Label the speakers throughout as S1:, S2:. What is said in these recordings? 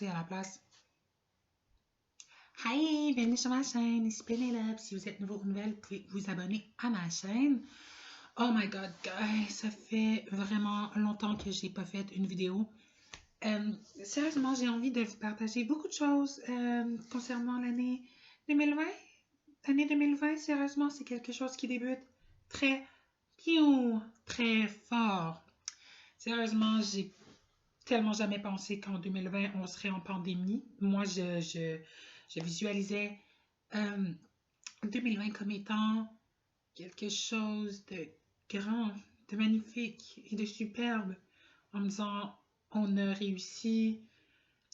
S1: À la place. Hi, bienvenue sur ma chaîne, ici Pénélope. Si vous êtes nouveau ou nouvelle, vous pouvez vous abonner à ma chaîne. Oh my god, guys, ça fait vraiment longtemps que j'ai pas fait une vidéo. Sérieusement, j'ai envie de vous partager beaucoup de choses concernant l'année 2020. L'année 2020, sérieusement, c'est quelque chose qui débute très, très fort. Sérieusement, j'ai tellement jamais pensé qu'en 2020, on serait en pandémie. Moi, je visualisais 2020 comme étant quelque chose de grand, de magnifique et de superbe, en me disant on a réussi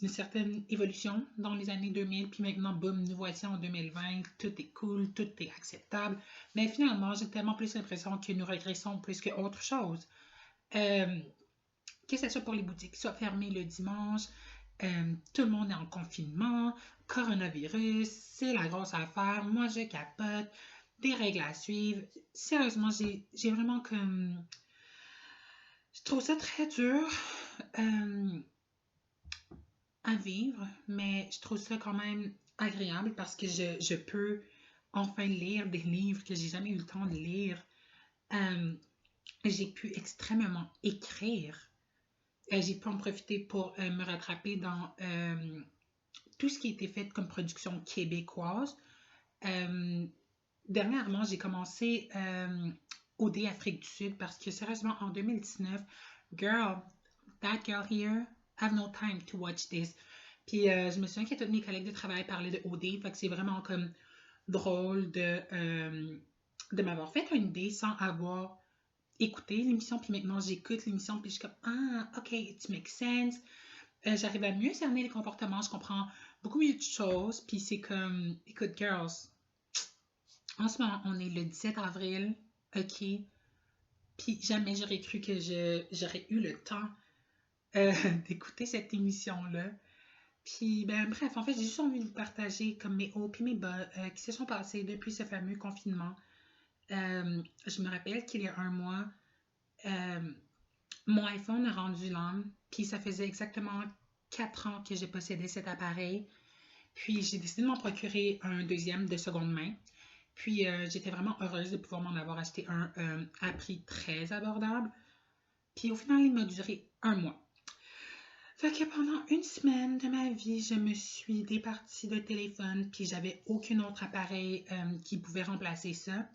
S1: une certaine évolution dans les années 2000, puis maintenant, boum, nous voici en 2020, tout est cool, tout est acceptable. Mais finalement, j'ai tellement plus l'impression que nous régressons plus qu'autre chose. Euh, que ce soit pour les boutiques qui soient fermées le dimanche, tout le monde est en confinement, coronavirus, c'est la grosse affaire, moi je capote, des règles à suivre. Sérieusement, j'ai vraiment comme... Je trouve ça très dur à vivre, mais je trouve ça quand même agréable parce que je peux enfin lire des livres que j'ai jamais eu le temps de lire. Euh, j'ai pu extrêmement écrire. J'ai pu en profiter pour me rattraper dans tout ce qui a été fait comme production québécoise. Euh, Dernièrement, j'ai commencé OD Afrique du Sud parce que sérieusement, en 2019, girl, that girl here, have no time to watch this. Puis je me souviens que tous mes collègues de travail parlaient de OD, fait que c'est vraiment comme drôle de m'avoir fait une idée sans avoir écouté l'émission, puis maintenant j'écoute l'émission, puis je suis comme, ah, ok, it makes sense. J'arrive à mieux cerner les comportements, je comprends beaucoup mieux de choses, puis c'est comme, écoute, girls, en ce moment, on est le 17 avril, ok, puis jamais j'aurais cru que j'aurais eu le temps d'écouter cette émission-là. Puis, ben, bref, en fait, j'ai juste envie de vous partager comme mes hauts et mes bas qui se sont passés depuis ce fameux confinement. Je me rappelle qu'il y a un mois, euh, mon iPhone a rendu l'âme, puis ça faisait exactement 4 ans que j'ai possédé cet appareil. Puis j'ai décidé de m'en procurer un deuxième de seconde main. Puis j'étais vraiment heureuse de pouvoir m'en avoir acheté un à prix très abordable. Puis au final, il m'a duré un mois. Fait que pendant une semaine de ma vie, je me suis départie de téléphone, puis j'avais aucun autre appareil qui pouvait remplacer ça.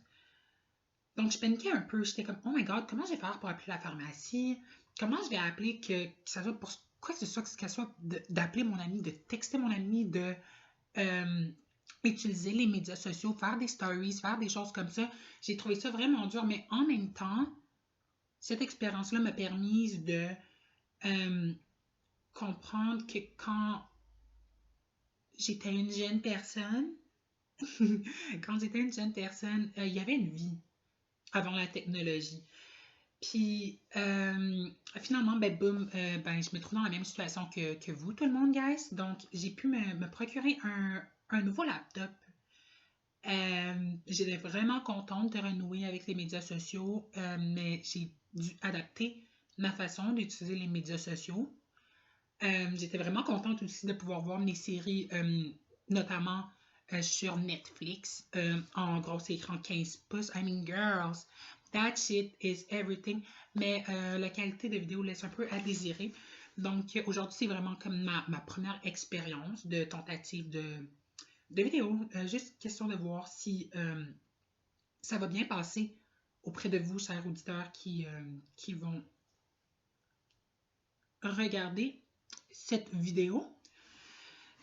S1: Donc je paniquais un peu. J'étais comme, oh my god, comment je vais faire pour appeler la pharmacie? Comment je vais appeler que ça soit pour quoi que ce soit d'appeler mon ami, de texter mon ami, de euh, utiliser les médias sociaux, faire des stories, faire des choses comme ça. J'ai trouvé ça vraiment dur, mais en même temps, cette expérience-là m'a permis de euh, comprendre que quand j'étais une jeune personne, quand j'étais une jeune personne, il y avait une vie avant la technologie. Puis finalement, ben boum, ben, je me trouve dans la même situation que vous, tout le monde, guys. Donc, j'ai pu me procurer un nouveau laptop. J'étais vraiment contente de renouer avec les médias sociaux, mais j'ai dû adapter ma façon d'utiliser les médias sociaux. J'étais vraiment contente aussi de pouvoir voir mes séries, notamment sur Netflix, en gros écran 15 pouces. I mean, girls, that shit is everything. Mais la qualité de vidéo laisse un peu à désirer. Donc aujourd'hui, c'est vraiment comme ma première expérience de tentative de vidéo. Juste question de voir si ça va bien passer auprès de vous, chers auditeurs, qui vont regarder cette vidéo.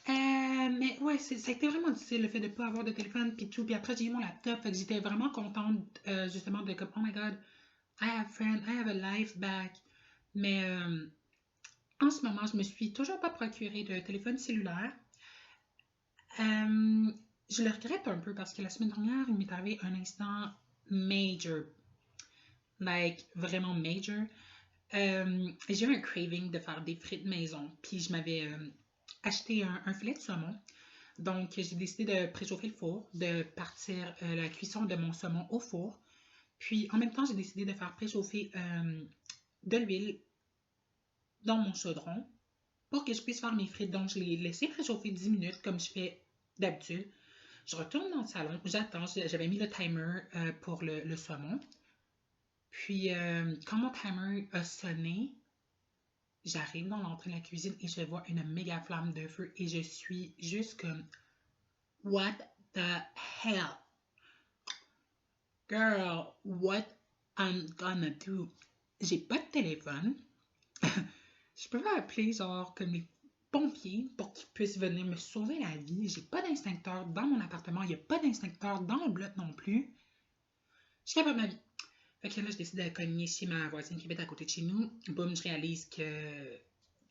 S1: Mais ouais, ça a été vraiment difficile le fait de ne pas avoir de téléphone puis tout. Puis après, j'ai eu mon laptop. Fait que j'étais vraiment contente justement de comme, oh my god, I have friends, I have a life back. Mais en ce moment, je me suis toujours pas procuré de téléphone cellulaire. Euh, je le regrette un peu parce que la semaine dernière, il m'est arrivé un incident major. Like, vraiment major. J'ai eu un craving de faire des frites maison. Puis je m'avais acheté un filet de saumon. Donc, j'ai décidé de préchauffer le four, de partir la cuisson de mon saumon au four. Puis, en même temps, j'ai décidé de faire préchauffer de l'huile dans mon chaudron. pour que je puisse faire mes frites. Donc, je l'ai laissé préchauffer 10 minutes comme je fais d'habitude. Je retourne dans le salon, j'attends, j'avais mis le timer pour le saumon. Puis, quand mon timer a sonné, j'arrive dans l'entrée de la cuisine et je vois une méga flamme de feu et je suis juste comme What the hell? Girl, what I'm gonna do? J'ai pas de téléphone. Je peux pas appeler genre comme les pompiers pour qu'ils puissent venir me sauver la vie. J'ai pas d'instincteur dans mon appartement. Il y a pas d'instincteur dans le bloc non plus. Je suis capable de ma vie. Fait que là, je décide de cogner chez ma voisine qui habite à côté de chez nous. Boum, je réalise qu'elle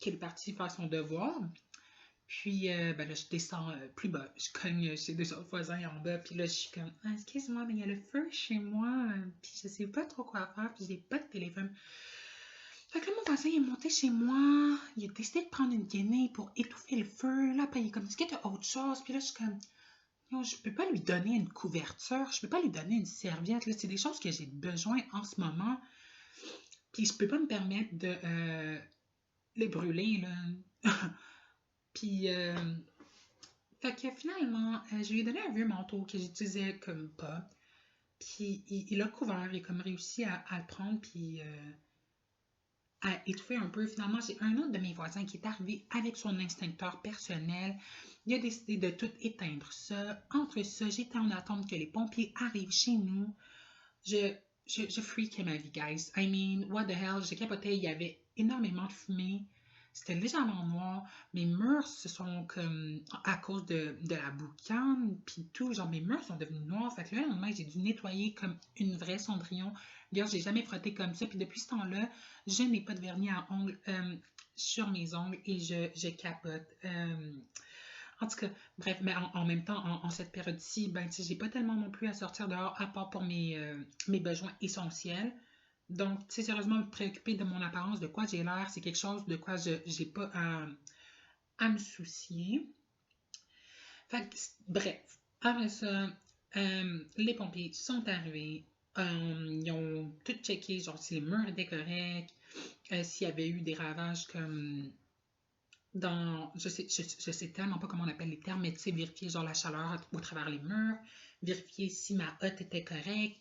S1: est partie faire son devoir. Puis, ben là, je descends plus bas. Je cogne chez deux autres voisins en bas. Puis là, je suis comme, ah, excuse-moi, mais il y a le feu chez moi. Puis je sais pas trop quoi faire. Puis j'ai pas de téléphone. Fait que là, mon voisin est monté chez moi. Il a décidé de prendre une guenille pour étouffer le feu. Là, puis il est comme, est-ce qu'il y a autre chose? Puis là, je suis comme, non, je peux pas lui donner une couverture. Je peux pas lui donner une serviette. Là, c'est des choses que j'ai besoin en ce moment. Puis je peux pas me permettre de les brûler, là. Puis, fait que finalement, je lui ai donné un vieux manteau que j'utilisais comme pas. Puis, il a couvert, il a comme réussi à le prendre, puis à étouffer un peu. Finalement, j'ai un autre de mes voisins qui est arrivé avec son extincteur personnel. Il a décidé de tout éteindre ça. Entre ça, j'étais en attente que les pompiers arrivent chez nous. Je freakais ma vie, guys. I mean, what the hell? J'ai capoté, il y avait énormément de fumée. C'était légèrement noir. Mes murs se sont comme, à cause de la boucane, puis tout, genre mes murs sont devenus noirs. Fait que là, lendemain, j'ai dû nettoyer comme une vraie cendrillon. D'ailleurs, j'ai jamais frotté comme ça. Puis depuis ce temps-là, je n'ai pas de vernis à ongles sur mes ongles et je capote. En tout cas, bref, mais en même temps, en cette période-ci, ben, tu sais, j'ai pas tellement non plus à sortir dehors à part pour mes besoins essentiels. Donc, tu sais, sérieusement, me préoccuper de mon apparence, de quoi j'ai l'air, c'est quelque chose de quoi je n'ai pas à me soucier. Fait que, bref, après ça, les pompiers sont arrivés. Ils ont tout checké, genre si les murs étaient corrects, s'il y avait eu des ravages comme dans, je sais tellement pas comment on appelle les termes, mais tu sais, vérifier genre la chaleur au travers les murs, vérifier si ma hotte était correcte,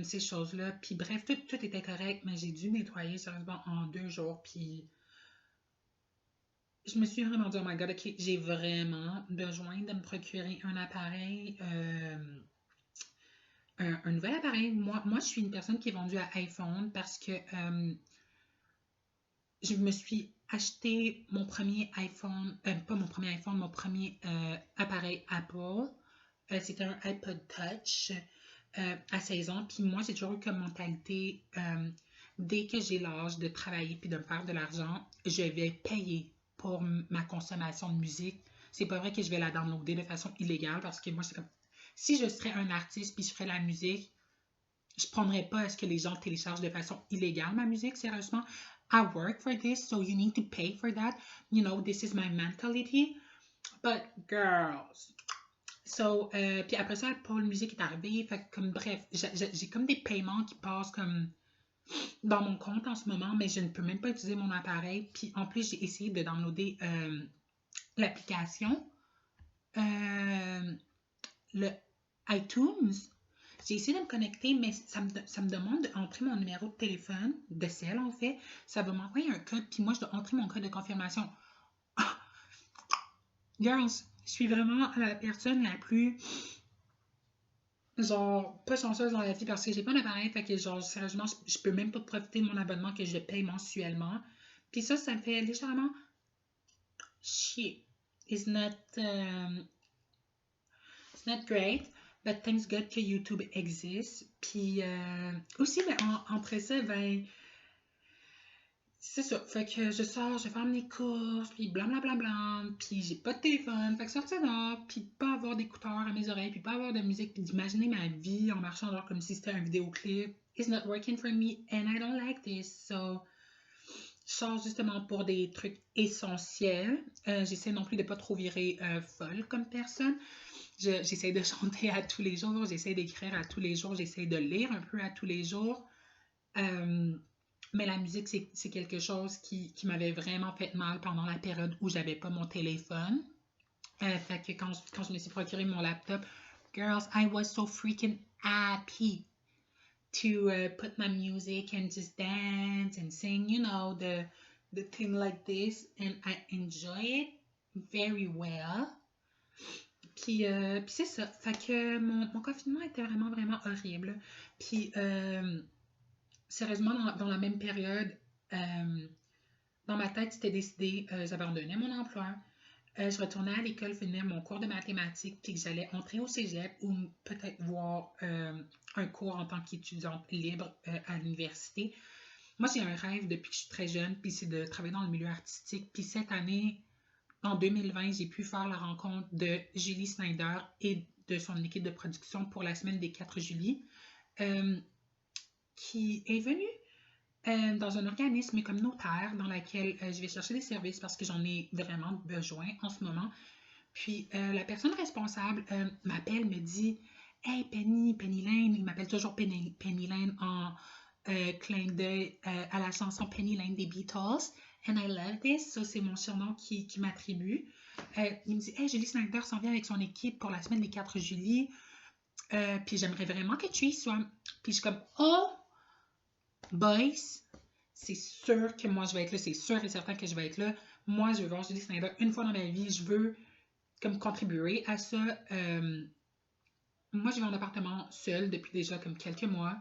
S1: ces choses-là. Puis bref, tout était correct, mais j'ai dû nettoyer sérieusement en 2 jours. Puis je me suis vraiment dit, oh my god, ok, j'ai vraiment besoin de me procurer un appareil, un nouvel appareil. Moi, je suis une personne qui est vendue à iPhone parce que je me suis acheté mon premier iPhone, pas mon premier iPhone, mon premier appareil Apple. C'était un iPod Touch à 16 ans. Puis moi, j'ai toujours eu comme mentalité, dès que j'ai l'âge de travailler puis de me faire de l'argent, je vais payer pour ma consommation de musique. C'est pas vrai que je vais la downloader de façon illégale parce que moi, c'est comme, si je serais un artiste puis je ferais de la musique, je prendrais pas à ce que les gens téléchargent de façon illégale ma musique, sérieusement. I work for this, so you need to pay for that. You know, this is my mentality. But girls. So, puis après ça, Paul Music est arrivé. Fait que, comme, bref, j'ai comme des paiements qui passent comme dans mon compte en ce moment, mais je ne peux même pas utiliser mon appareil. Puis en plus, j'ai essayé de downloader l'application, le iTunes. J'ai essayé de me connecter, mais ça me demande d'entrer mon numéro de téléphone, de cell en fait. Ça va m'envoyer un code, puis moi, je dois entrer mon code de confirmation. Ah! Girls, je suis vraiment la personne la plus, genre, pas chanceuse dans la vie parce que j'ai pas d'appareil. Fait que, genre, sérieusement, je peux même pas profiter de mon abonnement que je paye mensuellement. Puis ça me fait légèrement shit. It's not great. But thanks God que YouTube existe. Puis aussi, ben, entre ça, ben, c'est ça. Fait que je sors, je vais faire mes courses, puis blablabla. Puis j'ai pas de téléphone. Fait que sortir dehors, puis pas avoir d'écouteurs à mes oreilles, puis pas avoir de musique, puis d'imaginer ma vie en marchant genre comme si c'était un vidéoclip. It's not working for me and I don't like this. So, je sors justement pour des trucs essentiels. J'essaie non plus de pas trop virer folle comme personne. J'essaie de chanter à tous les jours, j'essaie d'écrire à tous les jours, j'essaie de lire un peu à tous les jours. Mais la musique, c'est quelque chose qui m'avait vraiment fait mal pendant la période où j'avais pas mon téléphone. Fait que quand je me suis procuré mon laptop, girls, I was so freaking happy to put my music and just dance and sing, the thing like this, and I enjoy it very well. Puis c'est ça. Fait que mon confinement était vraiment, vraiment horrible. Puis, sérieusement, dans la même période, dans ma tête, c'était décidé, j'abandonnais mon emploi. Je retournais à l'école finir mon cours de mathématiques, puis que j'allais entrer au cégep ou peut-être voir un cours en tant qu'étudiante libre à l'université. Moi, j'ai un rêve depuis que je suis très jeune, puis c'est de travailler dans le milieu artistique. Puis cette année, en 2020, j'ai pu faire la rencontre de Julie Snyder et de son équipe de production pour la semaine des 4 juillet, qui est venue dans un organisme communautaire dans lequel je vais chercher des services parce que j'en ai vraiment besoin en ce moment. Puis la personne responsable m'appelle, me dit Hey Penny Lane, il m'appelle toujours Penny Lane en clin d'œil à la chanson Penny Lane des Beatles. And I love this. Ça, c'est mon surnom qui m'attribue. Il me dit Hey, Julie Snyder s'en vient avec son équipe pour la semaine des 4 juillet. Puis j'aimerais vraiment que tu y sois. Puis je suis comme Oh, boys, c'est sûr que moi je vais être là. C'est sûr et certain que je vais être là. Moi, je veux voir Julie Snyder une fois dans ma vie. Je veux comme contribuer à ça. Moi, je vis en appartement seul depuis déjà comme quelques mois.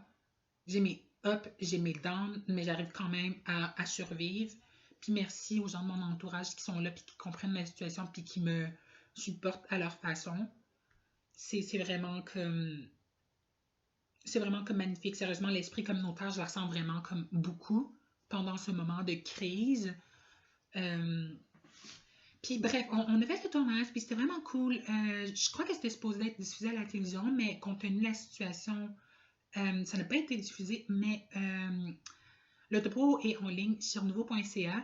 S1: J'ai mes ups, j'ai mes downs, mais j'arrive quand même à survivre. Puis merci aux gens de mon entourage qui sont là, puis qui comprennent ma situation, puis qui me supportent à leur façon. C'est vraiment comme... C'est vraiment comme magnifique. Sérieusement, l'esprit communautaire, je le ressens vraiment comme beaucoup pendant ce moment de crise. Puis bref, on a fait le tournage, puis c'était vraiment cool. Je crois que c'était supposé être diffusé à la télévision, mais compte tenu de la situation, ça n'a pas été diffusé. Mais le topo est en ligne sur nouveau.ca.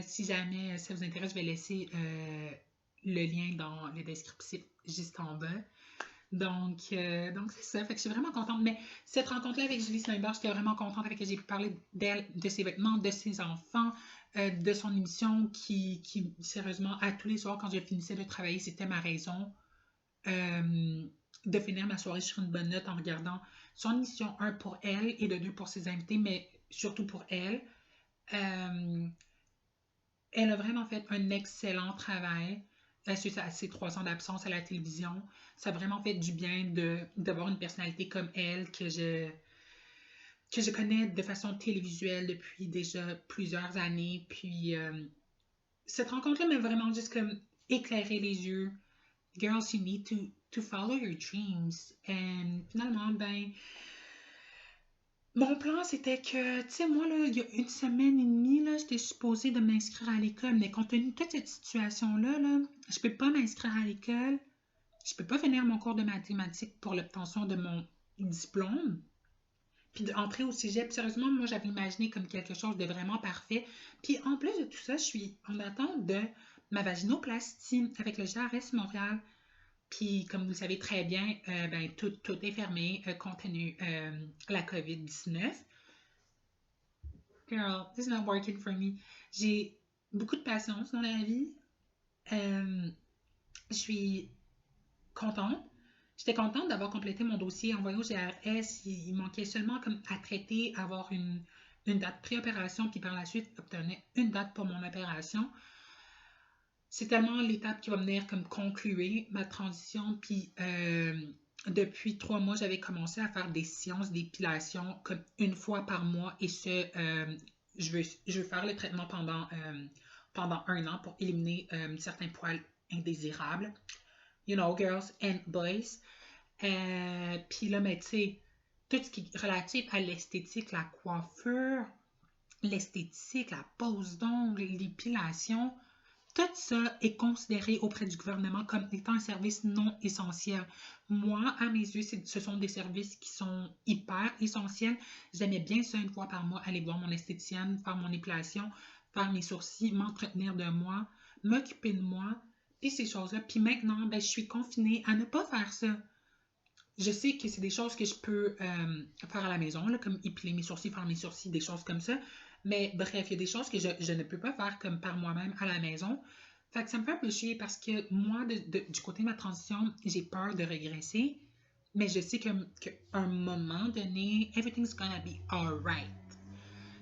S1: Si jamais ça vous intéresse, je vais laisser le lien dans le descriptif juste en bas. Donc c'est ça. Fait que je suis vraiment contente. Mais cette rencontre-là avec Julie Snyder, j'étais vraiment contente avec elle. J'ai pu parler d'elle, de ses vêtements, de ses enfants, de son émission qui, sérieusement, à tous les soirs, quand je finissais de travailler, c'était ma raison de finir ma soirée sur une bonne note en regardant son émission, un pour elle et de deux pour ses invités, mais surtout pour elle. Elle a vraiment fait un excellent travail suite à ses 3 ans d'absence à la télévision. Ça a vraiment fait du bien d'avoir une personnalité comme elle que je connais de façon télévisuelle depuis déjà plusieurs années. Puis cette rencontre-là m'a vraiment juste comme éclairé les yeux. Girls, you need to follow your dreams. Et finalement, ben, mon plan, c'était que, tu sais, moi, là, il y a une semaine et demie, là, j'étais supposée de m'inscrire à l'école, mais compte tenu de toute cette situation-là, là, je peux pas m'inscrire à l'école, je peux pas finir mon cours de mathématiques pour l'obtention de mon diplôme, puis d'entrer au cégep. Sérieusement, moi, j'avais imaginé comme quelque chose de vraiment parfait. Puis en plus de tout ça, je suis en attente de ma vaginoplastie avec le GRS Montréal. Puis, comme vous le savez très bien, ben, tout est fermé compte tenu la COVID-19. Girl, this is not working for me. J'ai beaucoup de patience dans la vie. Je suis contente. J'étais contente d'avoir complété mon dossier envoyé au GRS. Il manquait seulement comme à traiter, avoir une date pré-opération, puis par la suite obtenir une date pour mon opération. C'est tellement l'étape qui va venir comme conclure ma transition. Puis depuis 3 mois, j'avais commencé à faire des séances d'épilation comme une fois par mois. Et ce, je veux faire le traitement pendant 1 an pour éliminer certains poils indésirables. You know, girls and boys. Puis là, mais tu sais, tout ce qui est relatif à l'esthétique, la coiffure, l'esthétique, la pose d'ongles, l'épilation, tout ça est considéré auprès du gouvernement comme étant un service non essentiel. Moi, à mes yeux, ce sont des services qui sont hyper essentiels. J'aimais bien ça une fois par mois, aller voir mon esthéticienne, faire mon épilation, faire mes sourcils, m'entretenir de moi, m'occuper de moi, puis ces choses-là. Puis maintenant, ben, je suis confinée à ne pas faire ça. je sais que c'est des choses que je peux faire à la maison, là, comme épiler mes sourcils, faire mes sourcils, des choses comme ça. Mais bref, il y a des choses que je ne peux pas faire comme par moi-même à la maison. Fait que ça me fait un peu chier parce que moi, du côté de ma transition, j'ai peur de régresser. Mais je sais qu'à un moment donné, everything's gonna be alright.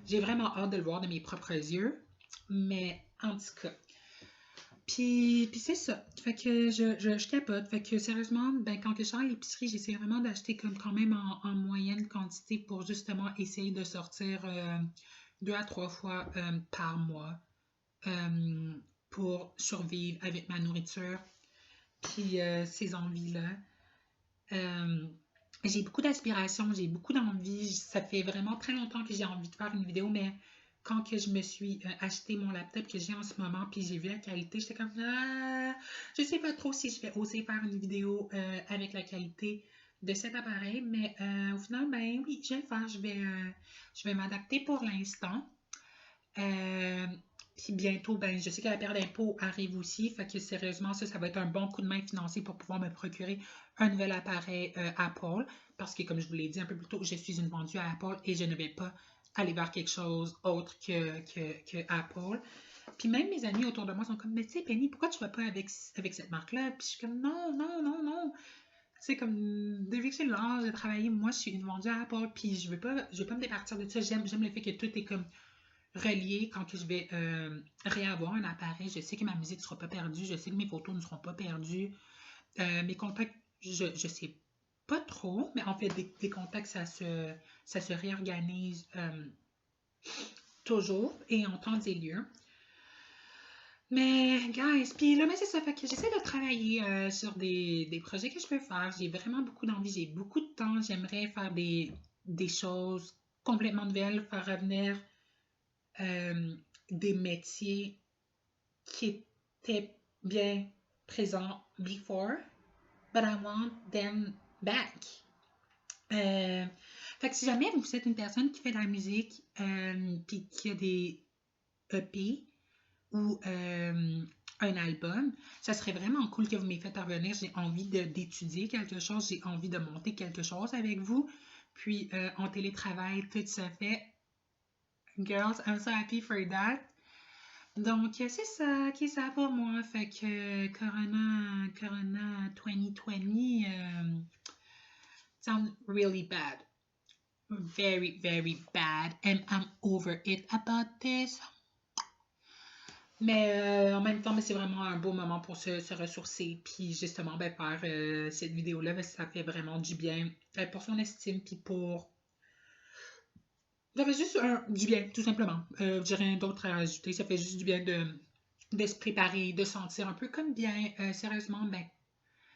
S1: J'ai vraiment hâte de le voir de mes propres yeux. Mais en tout cas. Puis c'est ça. Fait que je capote. Fait que sérieusement, ben, quand je sors à l'épicerie, j'essaie vraiment d'acheter comme quand même en moyenne quantité pour justement essayer de sortir 2 à 3 fois par mois euh, pour survivre avec ma nourriture. Puis ces envies-là. Euh, j'ai beaucoup d'aspiration, j'ai beaucoup d'envie. Ça fait vraiment très longtemps que j'ai envie de faire une vidéo, mais quand que je me suis acheté mon laptop que j'ai en ce moment, puis j'ai vu la qualité, j'étais comme ah, je sais pas trop si je vais oser faire une vidéo avec la qualité de cet appareil, mais au final, ben oui, je vais le faire. Je vais m'adapter pour l'instant. Euh, Puis bientôt, ben, je sais que la période d'impôt arrive aussi. Fait que sérieusement, ça va être un bon coup de main financier pour pouvoir me procurer un nouvel appareil Apple. Parce que, comme je vous l'ai dit un peu plus tôt, je suis une vendue à Apple et je ne vais pas aller vers quelque chose autre que Apple. Puis même mes amis autour de moi sont comme, mais tu sais, Penny, pourquoi tu vas pas avec cette marque-là? Puis je suis comme, non, non, non, non. C'est comme, depuis que j'ai l'âge de travailler, moi, je suis une vendue à Apple. Puis je veux pas me départir de ça. J'aime le fait que tout est comme relié quand que je vais réavoir un appareil. Je sais que ma musique ne sera pas perdue. Je sais que mes photos ne seront pas perdues. Mes contacts, je sais pas trop, mais en fait, des contacts, ça se réorganise toujours et en temps et lieu. Mais, guys, puis là, mais c'est ça, fait que j'essaie de travailler sur des projets que je peux faire. J'ai vraiment beaucoup d'envie, j'ai beaucoup de temps. J'aimerais faire des choses complètement nouvelles, faire revenir euh, des métiers qui étaient bien présents before, but I want them back. Euh, Fait que si jamais vous êtes une personne qui fait de la musique puis qui a des EP ou un album, ça serait vraiment cool que vous m'ayez fait parvenir. J'ai envie d'étudier quelque chose, j'ai envie de monter quelque chose avec vous. Puis en télétravail, tout se fait. Girls, I'm so happy for that. Donc, c'est ça qui est ça pour moi. Fait que Corona 2020 sound really bad. Very, very bad. And I'm over it about this. Mais en même temps, c'est vraiment un beau moment pour se ressourcer. Puis justement, ben, faire cette vidéo-là, ben, ça fait vraiment du bien pour son estime. Puis pour. Ça fait juste du bien, tout simplement. J'ai rien d'autre à ajouter. Ça fait juste du bien de se préparer, de sentir un peu comme bien. Sérieusement, ben,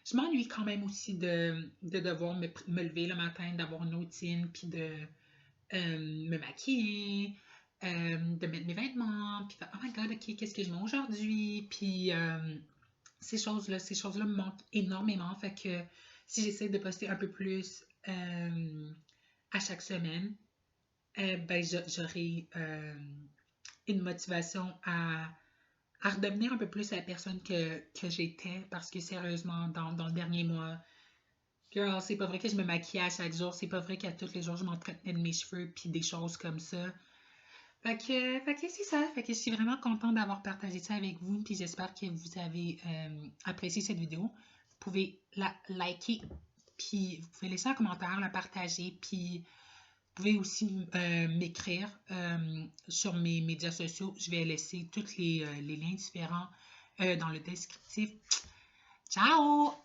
S1: je m'ennuie quand même aussi de devoir me lever le matin, d'avoir une routine, puis de me maquiller, de mettre mes vêtements, puis faire, oh my god, ok, qu'est-ce que je mets aujourd'hui? Puis ces choses-là me manquent énormément. Fait que si j'essaie de poster un peu plus à chaque semaine, ben j'aurai une motivation à redevenir un peu plus la personne que j'étais parce que sérieusement, dans le dernier mois, girl, c'est pas vrai que je me maquillais à chaque jour, c'est pas vrai qu'à tous les jours je m'entretenais de mes cheveux puis des choses comme ça. Fait que c'est ça, fait que je suis vraiment contente d'avoir partagé ça avec vous puis j'espère que vous avez apprécié cette vidéo. Vous pouvez la liker puis vous pouvez laisser un commentaire, la partager puis vous pouvez aussi m'écrire sur mes médias sociaux. Je vais laisser tous les liens différents dans le descriptif. Ciao!